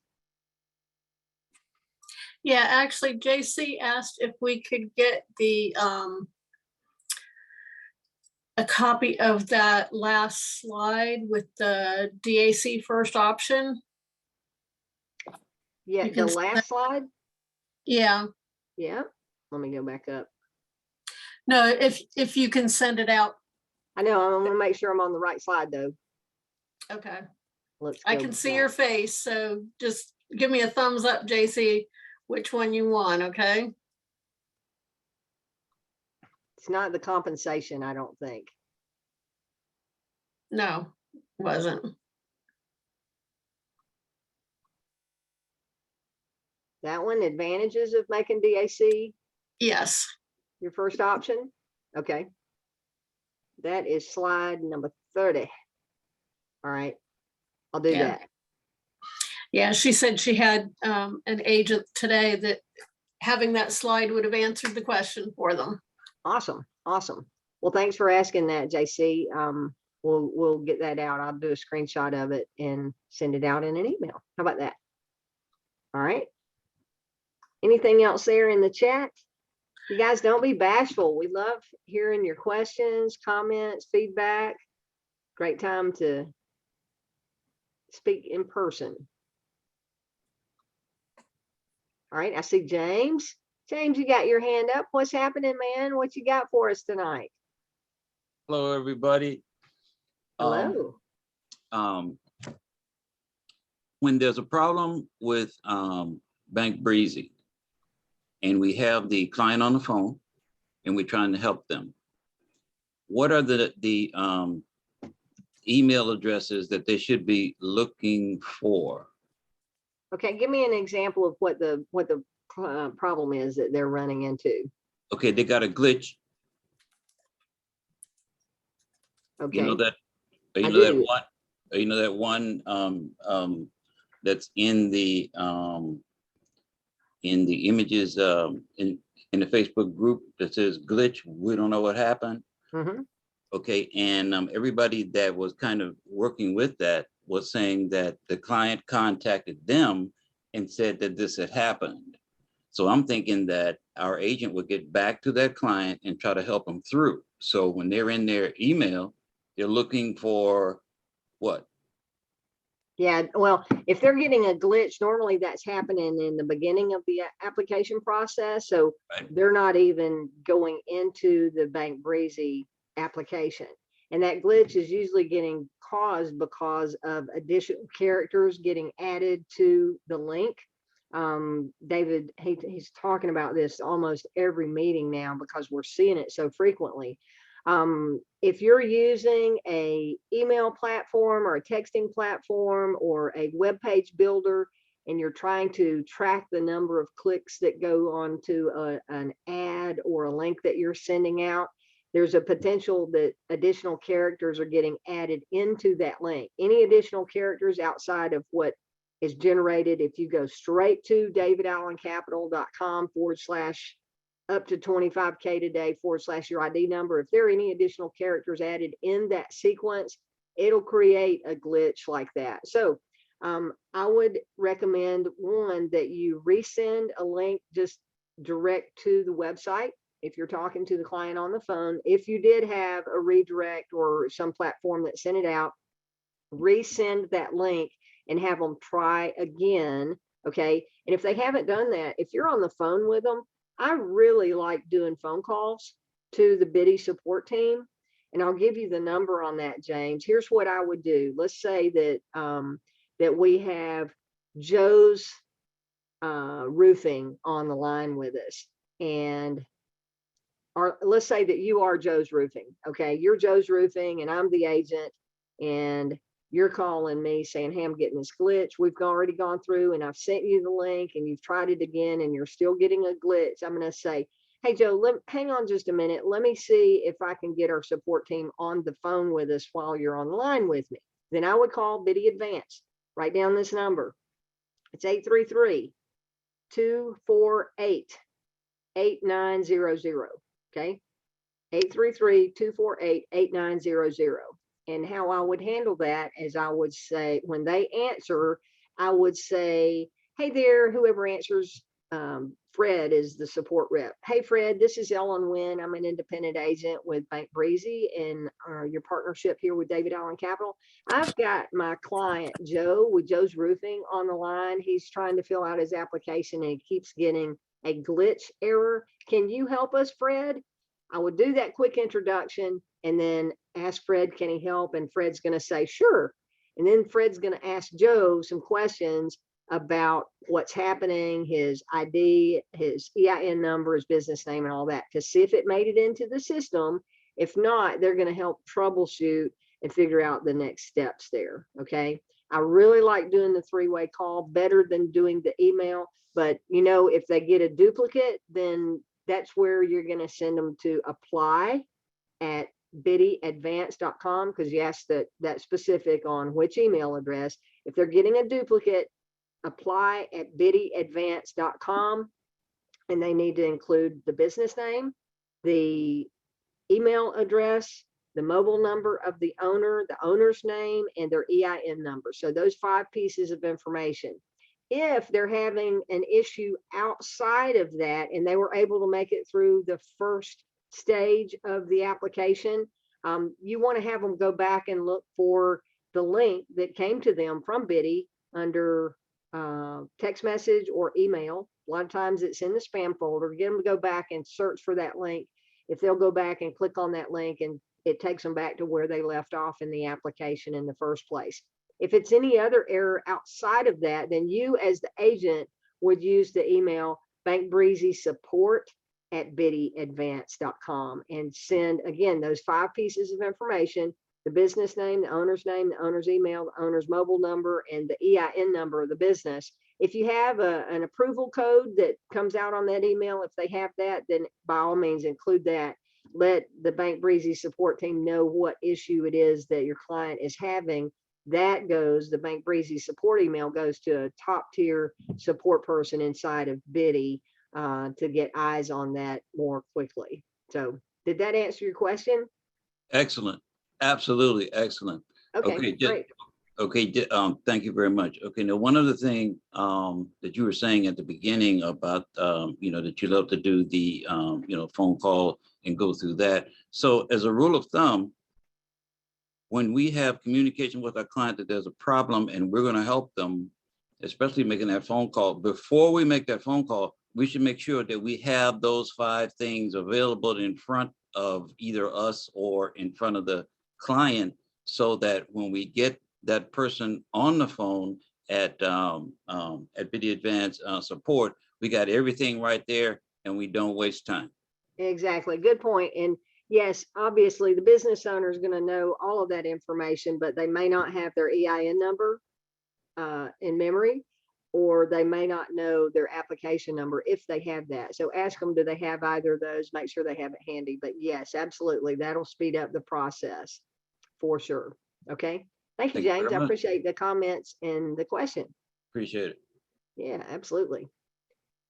Yeah, actually, JC asked if we could get the a copy of that last slide with the DAC first option. Yeah, the last slide? Yeah. Yeah. Let me go back up. No, if you can send it out. I know, I'm gonna make sure I'm on the right slide though. Okay. I can see your face, so just give me a thumbs up, JC, which one you want, okay? It's not the compensation, I don't think. No, wasn't. That one, advantages of making DAC? Yes. Your first option? Okay. That is slide number 30. All right. I'll do that. Yeah, she said she had an agent today that having that slide would have answered the question for them. Awesome. Awesome. Well, thanks for asking that, JC. we'll get that out. I'll do a screenshot of it and send it out in an email. How about that? All right. Anything else there in the chat? You guys don't be bashful. We love hearing your questions, comments, feedback. Great time to speak in person. All right, I see James. James, you got your hand up. What's happening, man? What you got for us tonight? Hello, everybody. Hello. When there's a problem with Bank Breezy and we have the client on the phone and we're trying to help them, what are the email addresses that they should be looking for? Okay, give me an example of what the problem is that they're running into. Okay, they got a glitch. Okay. You know that. You I know that do. one. You know that one that's in the images in the Facebook group that says glitch. We don't know what happened. Mm-hmm. Okay, and everybody that was kind of working with that was saying that the client contacted them and said that this had happened. So I'm thinking that our agent would get back to that client and try to help them through. So when they're in their email, they're looking for what? Yeah, well, if they're getting a glitch, normally that's happening in the beginning of the application process. So Right. they're not even going into the Bank Breezy application. And that glitch is usually getting caused because of additional characters getting added to the link. David, he's talking about this almost every meeting now because we're seeing it so frequently. If you're using a email platform or a texting platform or a web page builder, and you're trying to track the number of clicks that go onto an ad or a link that you're sending out, there's a potential that additional characters are getting added into that link. Any additional characters outside of what is generated, if you go straight to davidallencapital.com / up to 25K today / your ID number, if there are any additional characters added in that sequence, it'll create a glitch like that. So I would recommend, one, that you resend a link just direct to the website if you're talking to the client on the phone. If you did have a redirect or some platform that sent it out, resend that link and have them try again. Okay. And if they haven't done that, if you're on the phone with them, I really like doing phone calls to the Biddy support team. And I'll give you the number on that, James. Here's what I would do. Let's say that that we have Joe's Roofing on the line with us. And let's say that you are Joe's Roofing. Okay, you're Joe's Roofing and I'm the agent, and you're calling me saying, hey, I'm getting this glitch. We've already gone through and I've sent you the link and you've tried it again and you're still getting a glitch. I'm going to say, hey, Joe, hang on just a minute. Let me see if I can get our support team on the phone with us while you're on the line with me. Then I would call Biddy Advance. Write down this number. It's 833-248-8900. Okay, 833-248-8900. And how I would handle that is I would say, when they answer, I would say, hey there, whoever answers, Fred is the support rep. Hey, Fred, this is Ellen Winn. I'm an independent agent with Bank Breezy and your partnership here with David Allen Capital. I've got my client, Joe, with Joe's Roofing on the line. He's trying to fill out his application and he keeps getting a glitch error. Can you help us, Fred? I would do that quick introduction and then ask Fred, can he help? And Fred's going to say, sure. And then Fred's going to ask Joe some questions about what's happening, his ID, his EIN number, his business name, and all that, to see if it made it into the system. If not, they're going to help troubleshoot and figure out the next steps there. Okay. I really like doing the three-way call, better than doing the email. But, you know, if they get a duplicate, then that's where you're going to send them to apply@biddyadvance.com, because you asked that specific on which email address. If they're getting a duplicate, apply@biddyadvance.com, and they need to include the business name, the email address, the mobile number of the owner's name, and their EIN number. So those 5 pieces of information. If they're having an issue outside of that and they were able to make it through the first stage of the application, you want to have them go back and look for the link that came to them from Biddy under text message or email. A lot of times it's in the spam folder. Get them to go back and search for that link. If they'll go back and click on that link, and it takes them back to where they left off in the application in the first place. If it's any other error outside of that, then you as the agent would use the email bankbreezysupport@biddyadvance.com and send, again, those 5 pieces of information: the business name, the owner's email, the owner's mobile number, and the EIN number of the business. If you have an approval code that comes out on that email, if they have that, then by all means include that. Let the Bank Breezy support team know what issue it is that your client is having. That goes, the Bank Breezy support email goes to a top tier support person inside of Biddy to get eyes on that more quickly. So did that answer your question? Excellent. Absolutely excellent. Okay, great. Okay, thank you very much. Okay, now one other thing that you were saying at the beginning about you know, that you love to do the you know, phone call and go through that. So as a rule of thumb, when we have communication with our client that there's a problem and we're going to help them, especially making that phone call, before we make that phone call, we should make sure that we have those 5 things available in front of either us or in front of the client, so that when we get that person on the phone at Biddy Advance support, we got everything right there and we don't waste time. Exactly. Good point. And yes, obviously the business owner is going to know all of that information, but they may not have their EIN number in memory, or they may not know their application number if they have that. So ask them, do they have either of those? Make sure they have it handy. But yes, absolutely. That'll speed up the process for sure. Okay. Thank you, Thank you James. very I much. appreciate the comments and the question. Appreciate it. Yeah, absolutely.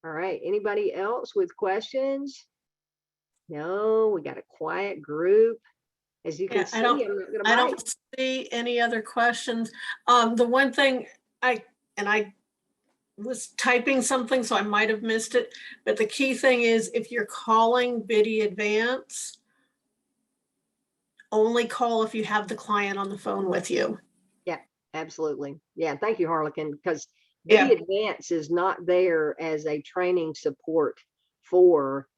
All right. Anybody else with questions? No, we got a quiet group. As you can Yeah, see, I'm not gonna I bite. don't see any other questions. The one thing I was typing something, so I might have missed it, but the key thing is, if you're calling Biddy Advance, only call if you have the client on the phone with you. Yeah, absolutely. Yeah, thank you, Harlequin, because Yeah. Biddy Advance is not there as a training support for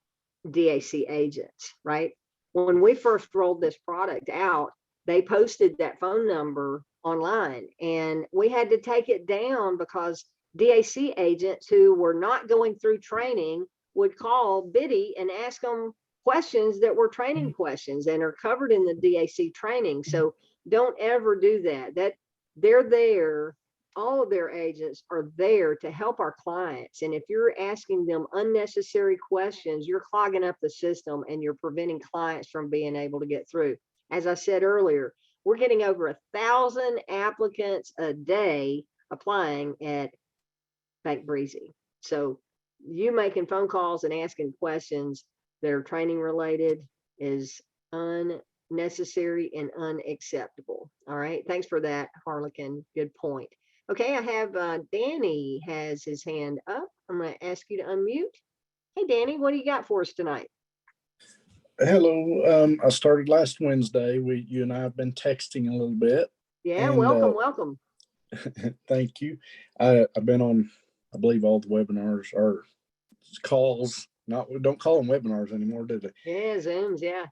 DAC agents, right? When we first rolled this product out, they posted that phone number online, and we had to take it down because DAC agents who were not going through training would call Biddy and ask them questions that were training questions and are covered in the DAC training. So don't ever do that. That they're there. All of their agents are there to help our clients. And if you're asking them unnecessary questions, you're clogging up the system and you're preventing clients from being able to get through. As I said earlier, we're getting over 1,000 applicants a day applying at Bank Breezy. So you making phone calls and asking questions that are training related is unnecessary and unacceptable. All right. Thanks for that, Harlequin. Good point. Okay, I have Danny has his hand up. I'm going to ask you to unmute. Hey, Danny, what do you got for us tonight? Hello. I started last Wednesday. You and I have been texting a little bit. Yeah, and, welcome. Thank you. I've been on, I believe, all the webinars or calls. Don't call them webinars anymore, do they? Yeah, Zooms, yeah.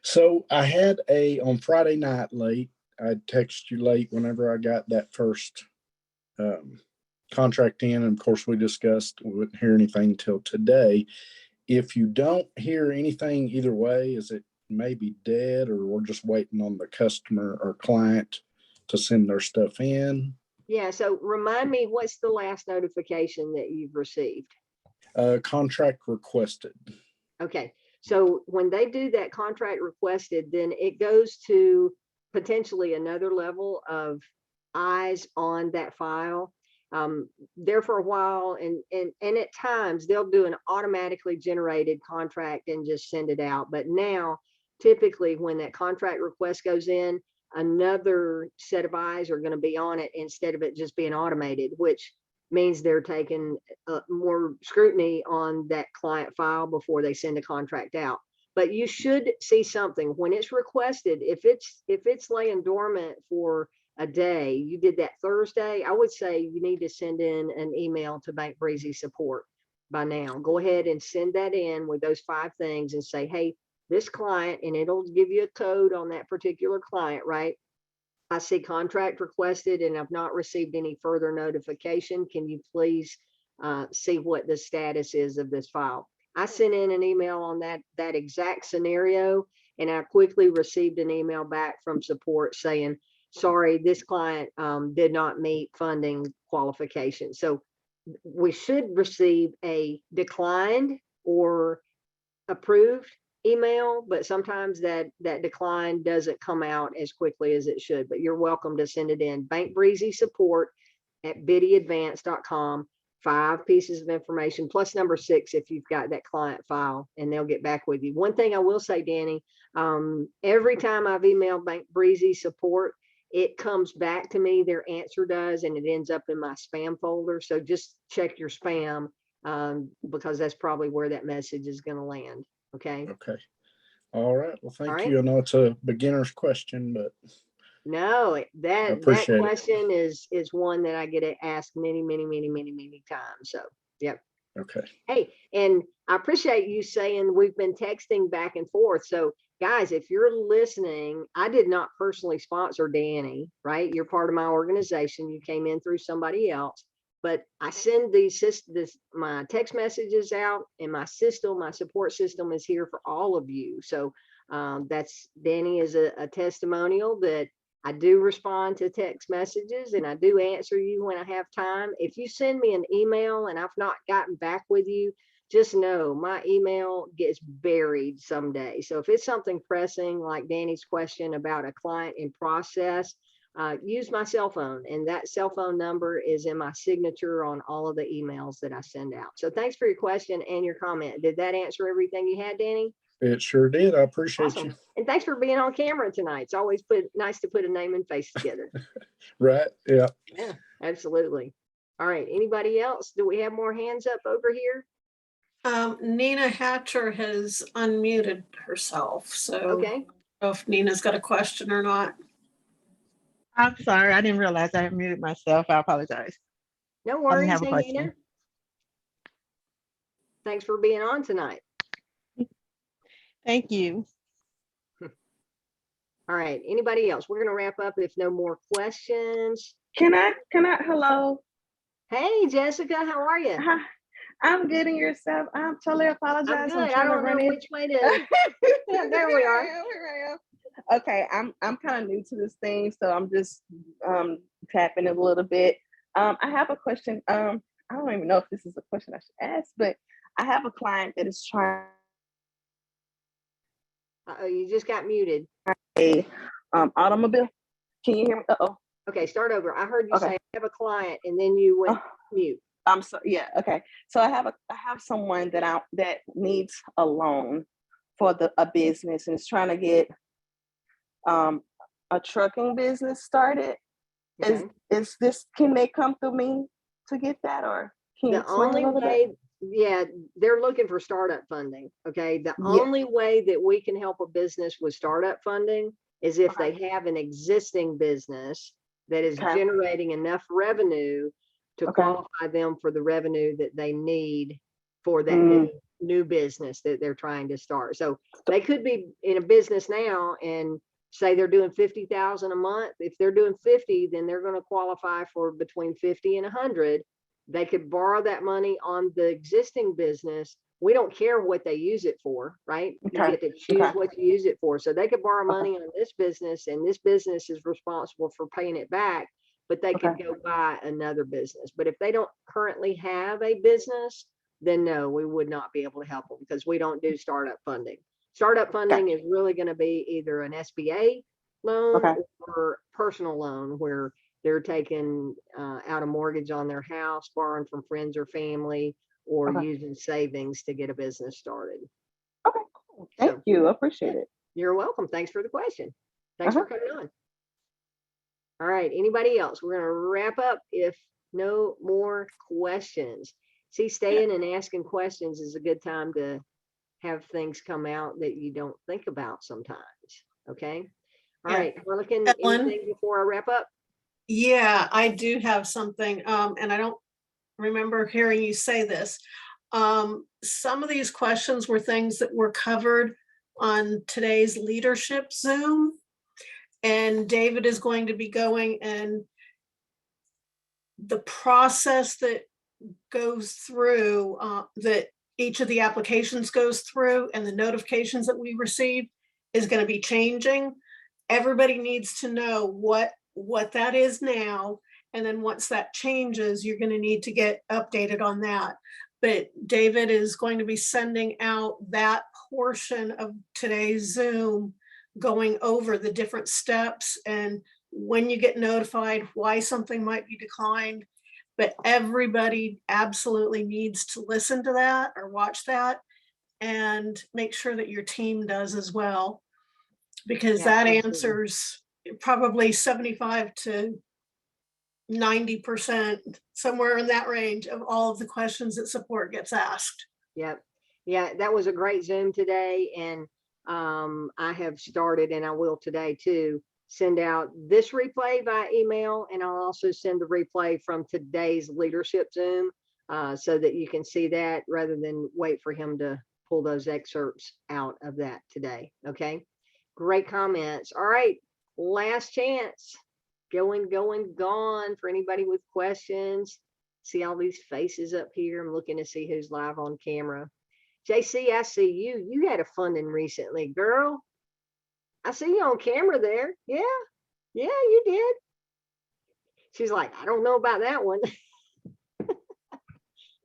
So I had on Friday night late. I texted you late whenever I got that first contract in. And of course, we discussed we wouldn't hear anything until today. If you don't hear anything either way, is it maybe dead, or we're just waiting on the customer or client to send their stuff in? Yeah, so remind me, what's the last notification that you've received? Contract requested. Okay, so when they do that contract requested, then it goes to potentially another level of eyes on that file. There for a while, and at times they'll do an automatically generated contract and just send it out. But now typically when that contract request goes in, another set of eyes are going to be on it instead of it just being automated, which means they're taking more scrutiny on that client file before they send a contract out. But you should see something when it's requested. If it's laying dormant for a day, you did that Thursday, I would say you need to send in an email to Bank Breezy support by now. Go ahead and send that in with those 5 things and say, hey, this client, and it'll give you a code on that particular client, right? I see contract requested and I've not received any further notification. Can you please see what the status is of this file? I sent in an email on that exact scenario, and I quickly received an email back from support saying, sorry, this client did not meet funding qualifications. So we should receive a declined or approved email, but sometimes that decline doesn't come out as quickly as it should. But you're welcome to send it in. Bank Breezy support at biddyadvance.com. 5 pieces of information plus number 6 if you've got that client file, and they'll get back with you. One thing I will say, Danny, every time I've emailed Bank Breezy support, it comes back to me, their answer does, and it ends up in my spam folder. So just check your spam because that's probably where that message is going to land. Okay. Okay. All right. Well, All thank right. you. I know it's a beginner's question, but No, that appreciate it. question is one that I get asked many times. So, yep. Okay. Hey, and I appreciate you saying we've been texting back and forth. So guys, if you're listening, I did not personally sponsor Danny, right? You're part of my organization. You came in through somebody else, but I send my text messages out, and my support system is here for all of you. So that's Danny is a testimonial that I do respond to text messages, and I do answer you when I have time. If you send me an email and I've not gotten back with you, just know my email gets buried someday. So if it's something pressing, like Danny's question about a client in process, use my cell phone, and that cell phone number is in my signature on all of the emails that I send out. So thanks for your question and your comment. Did that answer everything you had, Danny? It sure did. I appreciate Awesome. you. And thanks for being on camera tonight. It's always nice to put a name and face together. Right. Yeah. Yeah, absolutely. All right. Anybody else? Do we have more hands up over here? Nina Hatcher has unmuted herself. So Okay. I don't know if Nina's got a question or not. I'm sorry, I didn't realize I had muted myself. I apologize. No I didn't worries. have a Hey, question. Nina. Thanks for being on tonight. Thank you. All right. Anybody else? We're going to wrap up if no more questions. Can I, hello? Hey, Jessica, how are you? Hi, I'm getting yourself. I'm totally apologize. I'm good. I trying to don't know run in. which way to. Yeah, there we are. Here I am. Okay, I'm kind of new to this thing, so I'm just tapping it a little bit. I have a question. I don't even know if this is a question I should ask, but I have a client that is trying Uh-oh, you just got muted. a automobile. Can you hear me? Uh-oh. Okay, start over. I heard you Okay. say I have a client, and then you went mute. Yeah, okay. So I have someone that needs a loan for a business and is trying to get a trucking business started. Okay. Is this, can they come through me to get that, or can you The explain only a little bit? way, yeah, they're looking for startup funding. Okay. The Yeah. only way that we can help a business with startup funding is if Okay. they have an existing business that is Okay. generating enough revenue to Okay. qualify them for the revenue that they need for that new business that they're trying to start. So they could be in a business now and say they're doing 50,000 a month. If they're doing 50, then they're going to qualify for between 50 and 100. They could borrow that money on the existing business. We don't care what they use it for, right? You Okay. get to choose Okay. what you use it for. So they could borrow Okay. money on this business, and this business is responsible for paying it back, but they could Okay. go buy another business. But if they don't currently have a business, then no, we would not be able to help them because we don't do startup funding. Startup funding is really going to be either an SBA loan Okay. or personal loan where they're taking out a mortgage on their house, borrowing from friends or family, or Okay. using savings to get a business started. Okay, cool. Thank you. I appreciate it. You're welcome. Thanks for the question. Thanks for coming on. All right, anybody else? We're gonna wrap up if no more questions. See, staying and asking questions is a good time to have things come out that you don't think about sometimes, okay? All Yeah. right, Harlequin, Ellen? anything before I wrap up? Yeah, I do have something, and I don't remember hearing you say this. Some of these questions were things that were covered on today's leadership Zoom. And David is going to be going, and the process that goes through, that each of the applications goes through and the notifications that we receive is going to be changing. Everybody needs to know what that is now. And then once that changes, you're going to need to get updated on that. But David is going to be sending out that portion of today's Zoom, going over the different steps and when you get notified, why something might be declined. But everybody absolutely needs to listen to that or watch that and make sure that your team does as well. Because Yeah, that absolutely. answers probably 75 to 90%, somewhere in that range of all of the questions that support gets asked. Yep. Yeah, that was a great Zoom today. And I have started, and I will today too, send out this replay by email. And I'll also send the replay from today's leadership Zoom so that you can see that rather than wait for him to pull those excerpts out of that today. Okay. Great comments. All right. Last chance. Going, gone for anybody with questions. See all these faces up here. I'm looking to see who's live on camera. JC, I see you. You had a funding recently, girl. I see you on camera there. Yeah, you did. She's like, I don't know about that one.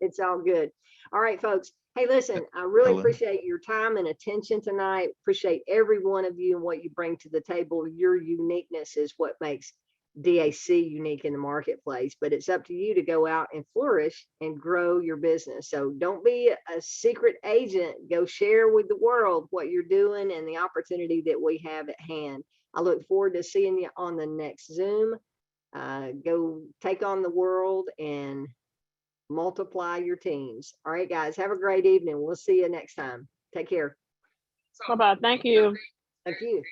It's all good. All right, folks. Hey, listen, I really Ellen? appreciate your time and attention tonight. Appreciate every one of you and what you bring to the table. Your uniqueness is what makes DAC unique in the marketplace, but it's up to you to go out and flourish and grow your business. So don't be a secret agent. Go share with the world what you're doing and the opportunity that we have at hand. I look forward to seeing you on the next Zoom. Go take on the world and multiply your teams. All right, guys, have a great evening. We'll see you next time. Take care. Bye-bye. Thank you. Thank you.